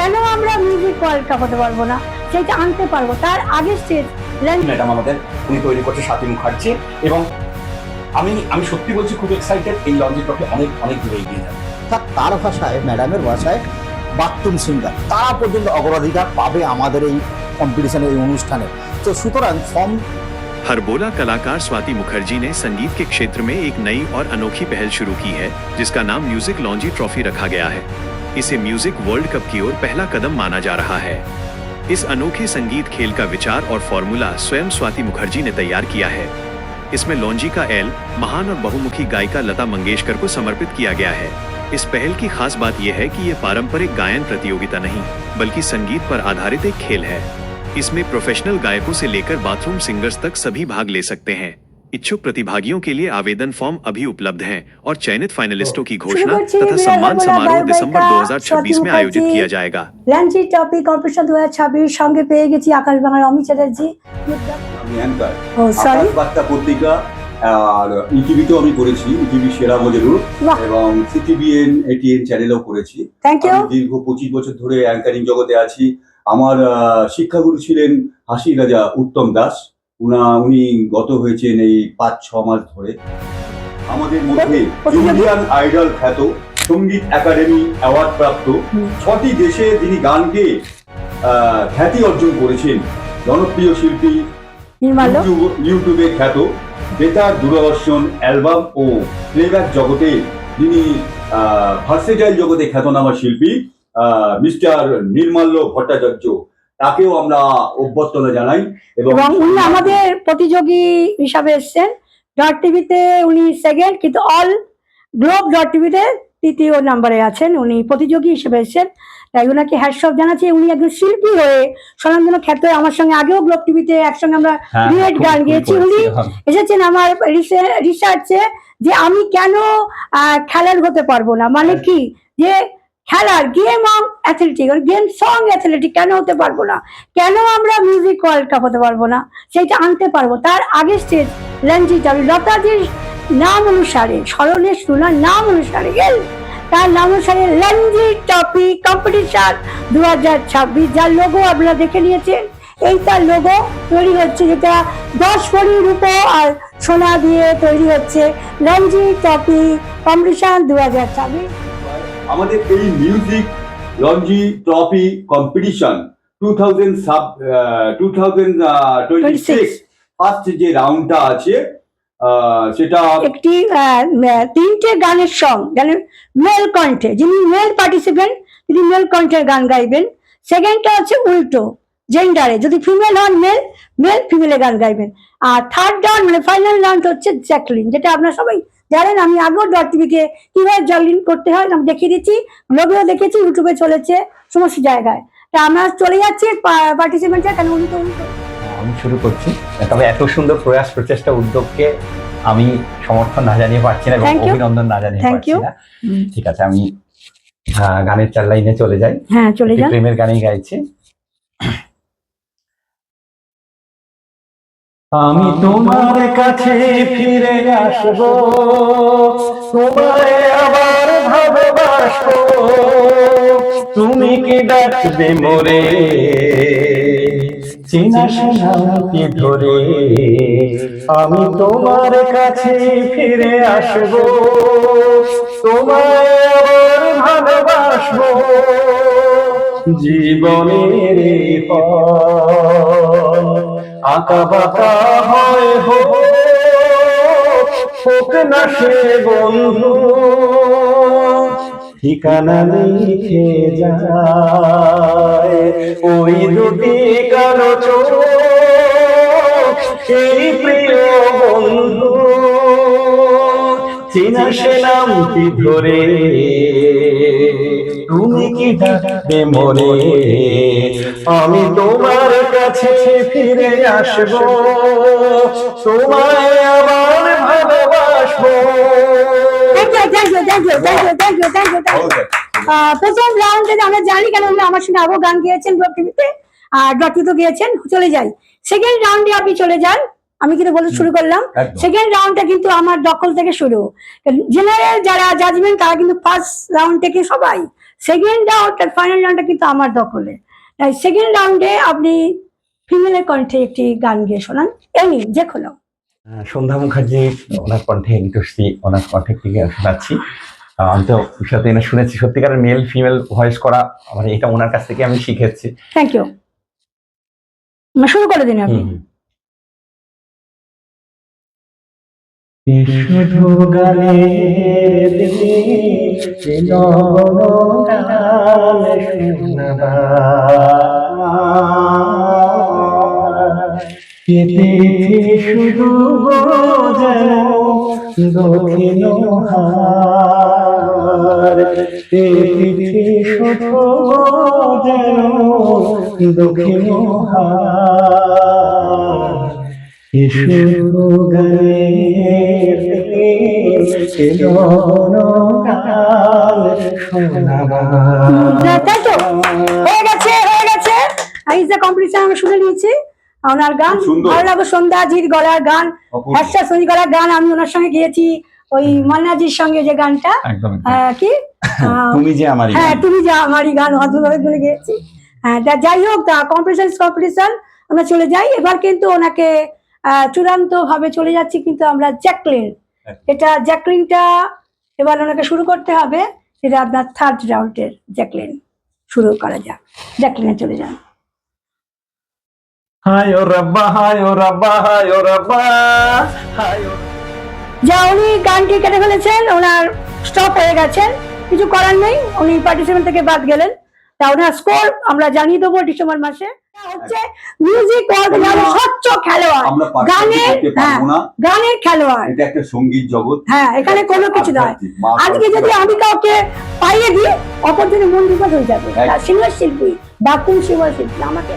কেন আমরা মিউজিক ওয়ার্ল্ডটা হতে পারবো না, সেটা আনতে পারবো। তার আগে স্টেজ ম্যাডাম আমাদের উনি তৈরি করছে স্বাতী মুখার্জি, এবং আমি আমি সত্যি বলছি খুব এক্সাইটেড এই লঞ্চি ট্রফি অনেক অনেক দূরে এগিয়ে যাবে। তার ভাষায়, ম্যাডামের ভাষায় বাথরুম সিঙ্গার তারা পর্যন্ত অগ্রাধিকার পাবে আমাদের এই কম্পিটিশনের এই অনুষ্ঠানে। তো সুতরাং ফর্ম हरबोला कलाकार स्वाति मुखर्जी ने संगीत के क्षेत्र में एक नई और अनोखी पहल शुरू की है, जिसका नाम म्यूजिक लॉन्जी ट्रॉफी रखा गया है। इसे म्यूजिक वर्ल्ड कप की ओर पहला कदम माना जा रहा है। इस अनोखे संगीत खेल का विचार और फॉर्मूला स्वयं स्वाति मुखर्जी ने तैयार किया है। इसमें लॉन्जी का एल महान और बहुमुखी गायिका लता मंगेशकर को समर्पित किया गया है। इस पहल की खास बात यह है कि ये पारंपरिक गायन प्रतियोगिता नहीं, बल्कि संगीत पर आधारित एक खेल है। इसमें प्रोफेशनल गायकों से लेकर बाथरूम सिंगर्स तक सभी भाग ले सकते हैं। इच्छुक प्रतिभागियों के लिए आवेदन फॉर्म अभी उपलब्ध हैं और चयनित फाइनलिस्टों की घोषणा तथा सम्मान समारोह दिसंबर 2026 में आयोजित किया जाएगा। লঞ্জি ট্রফি কম্পিটিশন 2026 সঙ্গে পেয়ে গেছি আকাশ বাংলার অমিত চ্যাটার্জি। আমি অ্যাঙ্কার ও সরি, আকাশ বার্তা পত্রিকা আর ইটিভিতেও আমি করেছি, ইটিভি সেরা মজুর, বাহ। এবং সিটিভিএন এটিএন চ্যানেলেও করেছি। Thank you. আমি দীর্ঘ 25 বছর ধরে অ্যাঙ্কারিং জগতে আছি। আমার শিক্ষাগুরু ছিলেন হাসি রাজা উত্তম দাস। উনি গত হয়েছেন এই 5-6 মাস ধরে। আমাদের মধ্যে ইন্ডিয়ান আইডল খ্যাত, সঙ্গীত একাডেমি অ্যাওয়ার্ড প্রাপ্ত, 6টি দেশে যিনি গানকে খ্যাতি অর্জন করেছেন, জনপ্রিয় শিল্পী, নির্মাল্য ইউটিউবে খ্যাত, বেতার, দূরদর্শন, অ্যালবাম ও প্লেব্যাক জগতে যিনি ভার্সেটাইল জগতে খ্যাতনামা শিল্পী মিস্টার নির্মাল্য ভট্টাচার্য, তাকেও আমরা অভ্যর্থনা জানাই। এবং উনি আমাদের প্রতিযোগী হিসাবে এসেছেন। ডট টিভিতে উনি সেকেন্ড, কিন্তু অল গ্লোব ডট টিভিতে তৃতীয় নম্বরে আছেন। উনি প্রতিযোগী হিসেবে এসেছেন, তাই ওনাকে হ্যাটস অফ জানাচ্ছি। উনি একজন শিল্পী হয়ে স্বনামধন্য খ্যাত। আমার সঙ্গে আগেও গ্লোব টিভিতে একসঙ্গে আমরা ডুয়েট গান গেয়েছি। উনি এসেছেন আমার রিসার্চে যে আমি কেন খেলার হতে পারবো না, মানে কি যে খেলার game of athletic, game song athletic কেন হতে পারবো না, কেন আমরা মিউজিক ওয়ার্ল্ড কাপ হতে পারবো না, সেটা আনতে পারবো। তার আগে স্টেজ লঞ্জি ট্রফি লতাজির নাম অনুসারে, স্মরণে শোনার নাম অনুসারে, তার নাম অনুসারে লঞ্জি ট্রফি কম্পিটিশন 2026, যার লোগো আপনারা দেখে নিয়েছেন। এই তার লোগো তৈরি হচ্ছে, যেটা 10 ভরি রূপো আর সোনা দিয়ে তৈরি হচ্ছে। লঞ্জি ট্রফি কম্পিটিশন 2026। আমাদের এই মিউজিক লঞ্জি ট্রফি কম্পিটিশন 2026 ফার্স্ট যে রাউন্ডটা আছে, সেটা একটি 3টে গানের সং, গানের মেল কণ্ঠে, যিনি মেল পার্টিসিপেন্ট তিনি মেল কণ্ঠের গান গাইবেন। সেকেন্ডটা হচ্ছে উল্টো জেন্ডারে, যদি ফিমেল হন মেল, মেল ফিমেলে গান গাইবেন। আর থার্ড রাউন্ড মানে ফাইনাল রাউন্ড হচ্ছে জ্যাকলিন, যেটা আপনারা সবাই জানেন। আমি আগেও ডট টিভিকে কিভাবে জ্যাকলিন করতে হয় আমি দেখিয়ে দিচ্ছি, ব্লগেও দেখেছি, ইউটিউবে চলেছে সমস্ত জায়গায়। তা আমরা চলে যাচ্ছি পার্টিসিপেন্টরা, কেন উনি তো আমি শুরু করছি। তবে এত সুন্দর প্রয়াস, প্রচেষ্টা, উদ্যোগকে আমি সমর্থন না জানিয়ে পারছি না এবং অভিনন্দন না জানিয়ে পারছি না। ঠিক আছে, আমি গানের 4 লাইনে চলে যাই। হ্যাঁ, চলে যান। প্রেমের গানই গাইছি। আমি তোমার কাছে ফিরে আসবো, তোমায় আবার ভালোবাসবো, তুমি কি ডাকবে মোরে চিনা নামটি ধরে। আমি তোমার কাছে ফিরে আসবো, তোমায় আবার ভালোবাসবো, জীবনের আঁকা বাঁকা হয় হোক না সে বন্ধু, ঠিকানা লিখে যায় ওই দুটি কালো চোখ, সেই প্রিয় বন্ধু চিনা সে নামটি ধরে। তুমি কি ডাকবে মোরে, আমি তোমার কাছে ফিরে আসবো, তোমায় আবার ভালোবাসবো। প্রথম রাউন্ডে আমরা জানি, কেন আমার সঙ্গে আগেও গান গেয়েছেন ডট টিভিতে, আর ডট টিভিতে গিয়েছেন। চলে যাই সেকেন্ড রাউন্ডে, আপনি চলে যান। আমি কিন্তু বলতে শুরু করলাম। সেকেন্ড রাউন্ডটা কিন্তু আমার দখল থেকে শুরু। জেনারেল যারা জাজমেন্ট তারা কিন্তু ফার্স্ট রাউন্ড থেকে সবাই সেকেন্ড রাউন্ড আর ফাইনাল রাউন্ডটা কিন্তু আমার দখলে। তাই সেকেন্ড রাউন্ডে আপনি ফিমেলের কণ্ঠে একটি গান গিয়ে শোনান, এমনি যে কোনো। সন্ধ্যা মুখার্জি ওনার কণ্ঠে গীতশ্রী ওনার কণ্ঠে একটি গান শোনাচ্ছি। আমি তো সাথে এনে শুনেছি, সত্যিকারের মেল ফিমেল ভয়েস করা মানে এটা ওনার কাছ থেকে আমি শিখেছি। থ্যাংক ইউ, শুরু করে দিন আপনি। শুধু গানের শুধু যেন দক্ষিণ হার, শুধু যেন দক্ষিণ হার, শুধু গানের তাই তো হয়ে গেছে, হয়ে গেছে। ইজ দ্য কম্পিটিশন আমরা শুনে নিয়েছি। ওনার গান সুন্দর। ভালো লাগে, সন্ধ্যাজির গলার গান, অপূর্ব। হ্যাশা সনি গলার গান। আমি ওনার সঙ্গে গিয়েছি ওই মান্নাজির সঙ্গে যে গানটা, একদম কি তুমি যে আমারই হ্যাঁ তুমি যে আমারই গান অদ্ভুতভাবে গুনে গিয়েছি। হ্যাঁ যাই হোক, কম্পিটিশন আমরা চলে যাই। এবার কিন্তু ওনাকে চূড়ান্ত ভাবে চলে যাচ্ছি কিন্তু আমরা জ্যাকলিন। এটা জ্যাকলিনটা এবার ওনাকে শুরু করতে হবে। এটা আপনার থার্ড রাউন্ডের জ্যাকলিন শুরু করা যাক। জ্যাকলিনে চলে যান। হায় ও রাব্বা, হায় ও রাব্বা, হায় ও রাব্বা, হায় ও। যা উনি গানটি কেটে ফেলেছেন, ওনার স্টপ হয়ে গেছেন, কিছু করার নেই, উনি পার্টিসিপেন্ট থেকে বাদ গেলেন। তা ওনার স্কোর আমরা জানিয়ে দেবো ডিসেম্বর মাসে। হচ্ছে মিউজিক স্বচ্ছ খেলোয়াড়, আমরা গানের, করতে হ্যাঁ পারবো না, গানের খেলোয়াড়। এটা একটা সঙ্গীত জগৎ। হ্যাঁ এখানে কোনো কিছু নয়। আজকে যদি আমি কাউকে পাইয়ে দিই, অপরজনের মন বিপদ হয়ে যাবে। একদম। সিঙ্গার শিল্পী, বাথরুম সিঙ্গার শিল্পী আমাকে